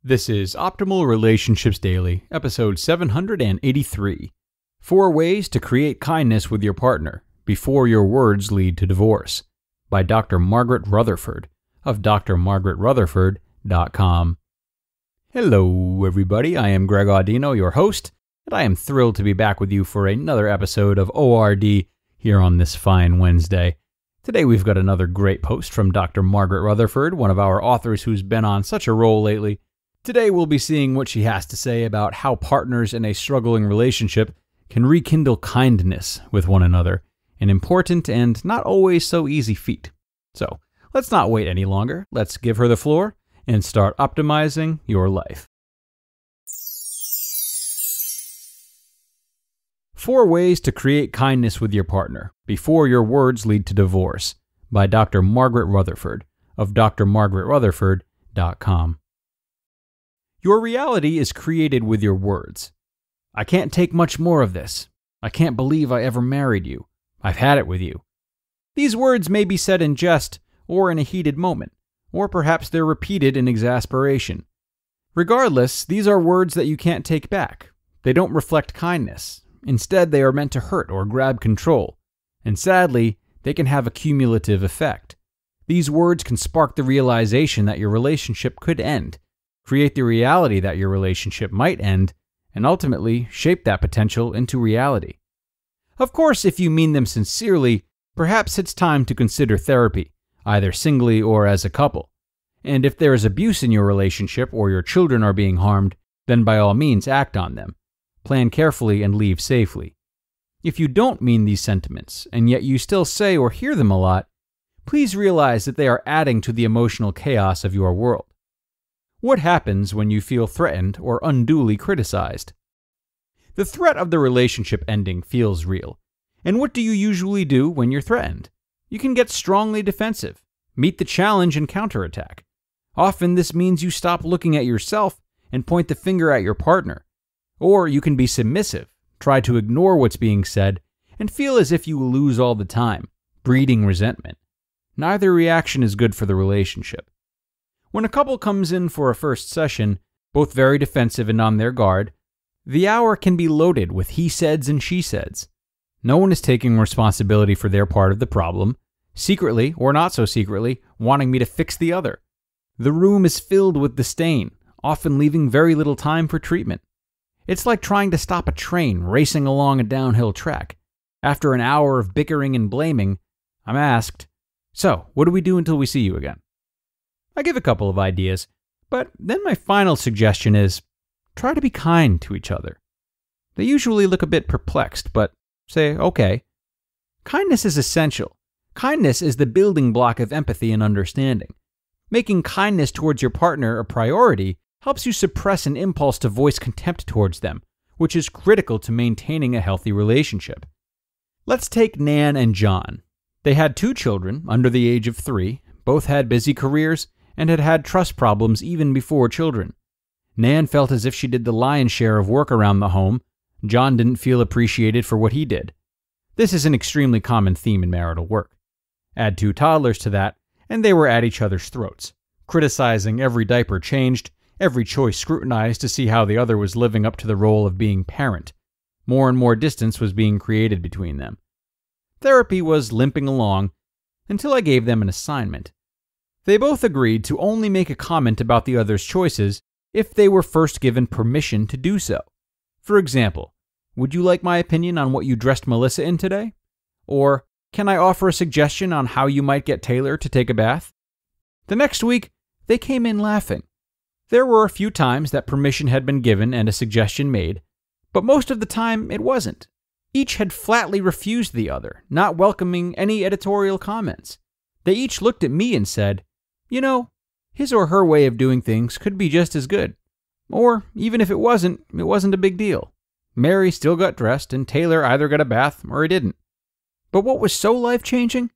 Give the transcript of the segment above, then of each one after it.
This is Optimal Relationships Daily, episode 783. 4 Ways to Create Kindness with Your Partner Before Your Words Lead to Divorce, by Dr. Margaret Rutherford of drmargaretrutherford.com. Hello, everybody. I am Greg Audino, your host, and I am thrilled to be back with you for another episode of ORD here on this fine Wednesday. Today we've got another great post from Dr. Margaret Rutherford, one of our authors who's been on such a roll lately. Today we'll be seeing what she has to say about how partners in a struggling relationship can rekindle kindness with one another, an important and not always so easy feat. So, let's not wait any longer. Let's give her the floor and start optimizing your life. 4 Ways to Create Kindness with Your Partner Before Your Words Lead to Divorce, by Dr. Margaret Rutherford of drmargaretrutherford.com. Your reality is created with your words. I can't take much more of this. I can't believe I ever married you. I've had it with you. These words may be said in jest or in a heated moment, or perhaps they're repeated in exasperation. Regardless, these are words that you can't take back. They don't reflect kindness. Instead, they are meant to hurt or grab control. And sadly, they can have a cumulative effect. These words can spark the realization that your relationship could end, create the reality that your relationship might end, and ultimately shape that potential into reality. Of course, if you mean them sincerely, perhaps it's time to consider therapy, either singly or as a couple. And if there is abuse in your relationship or your children are being harmed, then by all means act on them. Plan carefully and leave safely. If you don't mean these sentiments, and yet you still say or hear them a lot, please realize that they are adding to the emotional chaos of your world. What happens when you feel threatened or unduly criticized? The threat of the relationship ending feels real. And what do you usually do when you're threatened? You can get strongly defensive, meet the challenge and counterattack. Often this means you stop looking at yourself and point the finger at your partner. Or you can be submissive, try to ignore what's being said, and feel as if you will lose all the time, breeding resentment. Neither reaction is good for the relationship. When a couple comes in for a first session, both very defensive and on their guard, the hour can be loaded with he-saids and she-saids. No one is taking responsibility for their part of the problem, secretly or not so secretly, wanting me to fix the other. The room is filled with disdain, often leaving very little time for treatment. It's like trying to stop a train racing along a downhill track. After an hour of bickering and blaming, I'm asked, "So, what do we do until we see you again?" I give a couple of ideas, but then my final suggestion is, try to be kind to each other. They usually look a bit perplexed, but say, okay. Kindness is essential. Kindness is the building block of empathy and understanding. Making kindness towards your partner a priority helps you suppress an impulse to voice contempt towards them, which is critical to maintaining a healthy relationship. Let's take Nan and John. They had 2 children under the age of 3, both had busy careers, and had had trust problems even before children. Nan felt as if she did the lion's share of work around the home. John didn't feel appreciated for what he did. This is an extremely common theme in marital work. Add 2 toddlers to that, and they were at each other's throats, criticizing every diaper changed, every choice scrutinized to see how the other was living up to the role of being parent. More and more distance was being created between them. Therapy was limping along until I gave them an assignment. They both agreed to only make a comment about the other's choices if they were first given permission to do so. For example, would you like my opinion on what you dressed Melissa in today? Or, can I offer a suggestion on how you might get Taylor to take a bath? The next week, they came in laughing. There were a few times that permission had been given and a suggestion made, but most of the time it wasn't. Each had flatly refused the other, not welcoming any editorial comments. They each looked at me and said, "You know, his or her way of doing things could be just as good. Or, even if it wasn't a big deal. Mary still got dressed and Taylor either got a bath or he didn't." But what was so life-changing?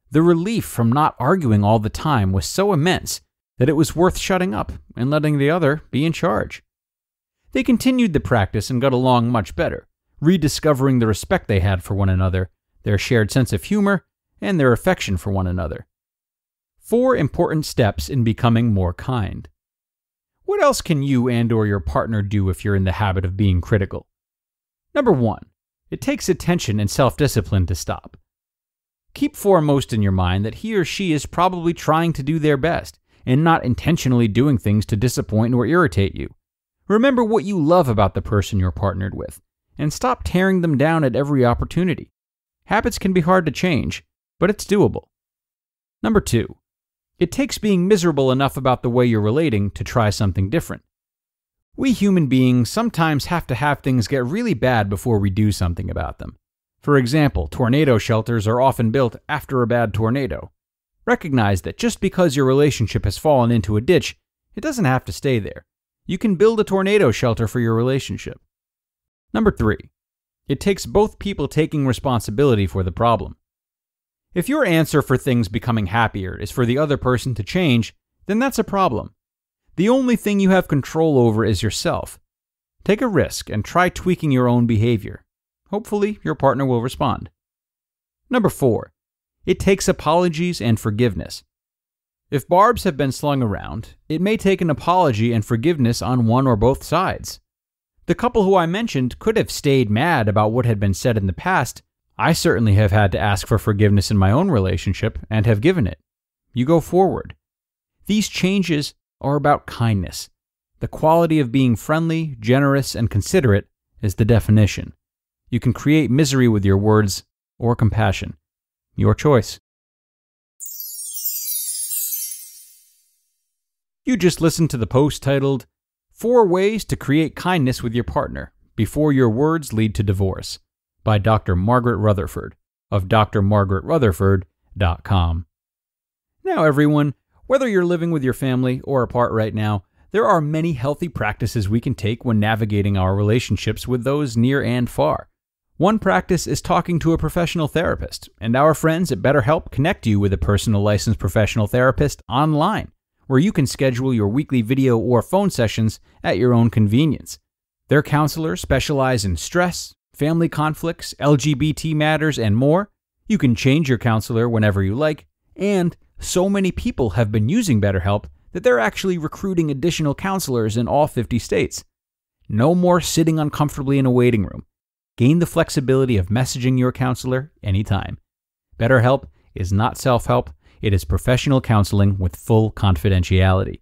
The relief from not arguing all the time was so immense that it was worth shutting up and letting the other be in charge. They continued the practice and got along much better, rediscovering the respect they had for one another, their shared sense of humor, and their affection for one another. 4 important steps in becoming more kind. What else can you and/or your partner do if you're in the habit of being critical? Number 1. It takes attention and self-discipline to stop. Keep foremost in your mind that he or she is probably trying to do their best and not intentionally doing things to disappoint or irritate you. Remember what you love about the person you're partnered with, and stop tearing them down at every opportunity. Habits can be hard to change, but it's doable. Number 2. It takes being miserable enough about the way you're relating to try something different. We human beings sometimes have to have things get really bad before we do something about them. For example, tornado shelters are often built after a bad tornado. Recognize that just because your relationship has fallen into a ditch, it doesn't have to stay there. You can build a tornado shelter for your relationship. Number 3. It takes both people taking responsibility for the problem. If your answer for things becoming happier is for the other person to change, then that's a problem. The only thing you have control over is yourself. Take a risk and try tweaking your own behavior. Hopefully, your partner will respond. Number 4. It takes apologies and forgiveness. If barbs have been slung around, it may take an apology and forgiveness on one or both sides. The couple who I mentioned could have stayed mad about what had been said in the past. I certainly have had to ask for forgiveness in my own relationship and have given it. You go forward. These changes are about kindness. The quality of being friendly, generous, and considerate is the definition. You can create misery with your words or compassion. Your choice. You just listened to the post titled, 4 Ways to Create Kindness with Your Partner Before Your Words Lead to Divorce by Dr. Margaret Rutherford of drmargaretrutherford.com. Now everyone, whether you're living with your family or apart right now, there are many healthy practices we can take when navigating our relationships with those near and far. One practice is talking to a professional therapist, and our friends at BetterHelp connect you with a personal licensed professional therapist online, where you can schedule your weekly video or phone sessions at your own convenience. Their counselors specialize in stress, family conflicts, LGBT matters, and more. You can change your counselor whenever you like, and so many people have been using BetterHelp that they're actually recruiting additional counselors in all 50 states. No more sitting uncomfortably in a waiting room. Gain the flexibility of messaging your counselor anytime. BetterHelp is not self-help, it is professional counseling with full confidentiality.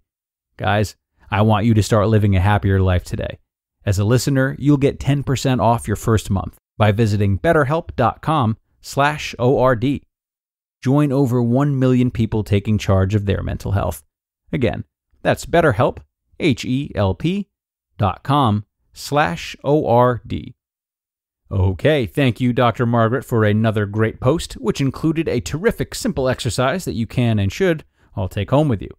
Guys, I want you to start living a happier life today. As a listener, you'll get 10% off your first month by visiting betterhelp.com/ORD. Join over 1 million people taking charge of their mental health. Again, that's BetterHelp, HELP.com/ORD. Okay, thank you, Dr. Margaret, for another great post, which included a terrific simple exercise that you can and should all take home with you.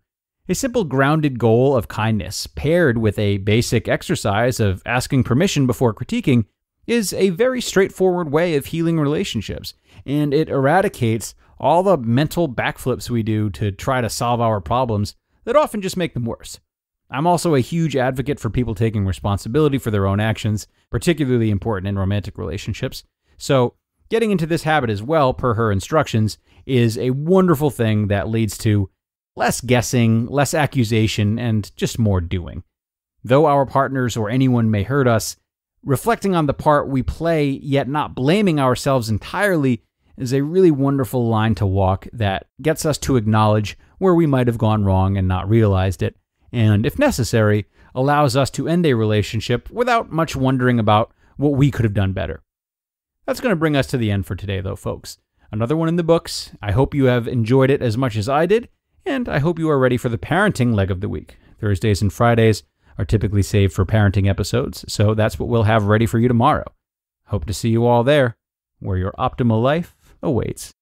A simple grounded goal of kindness paired with a basic exercise of asking permission before critiquing is a very straightforward way of healing relationships, and it eradicates all the mental backflips we do to try to solve our problems that often just make them worse. I'm also a huge advocate for people taking responsibility for their own actions, particularly important in romantic relationships. So, getting into this habit as well, per her instructions, is a wonderful thing that leads to less guessing, less accusation, and just more doing. Though our partners or anyone may hurt us, reflecting on the part we play, yet not blaming ourselves entirely, is a really wonderful line to walk that gets us to acknowledge where we might have gone wrong and not realized it, and, if necessary, allows us to end a relationship without much wondering about what we could have done better. That's going to bring us to the end for today, though, folks. Another one in the books. I hope you have enjoyed it as much as I did, and I hope you are ready for the parenting leg of the week. Thursdays and Fridays are typically saved for parenting episodes, so that's what we'll have ready for you tomorrow. Hope to see you all there, where your optimal life awaits.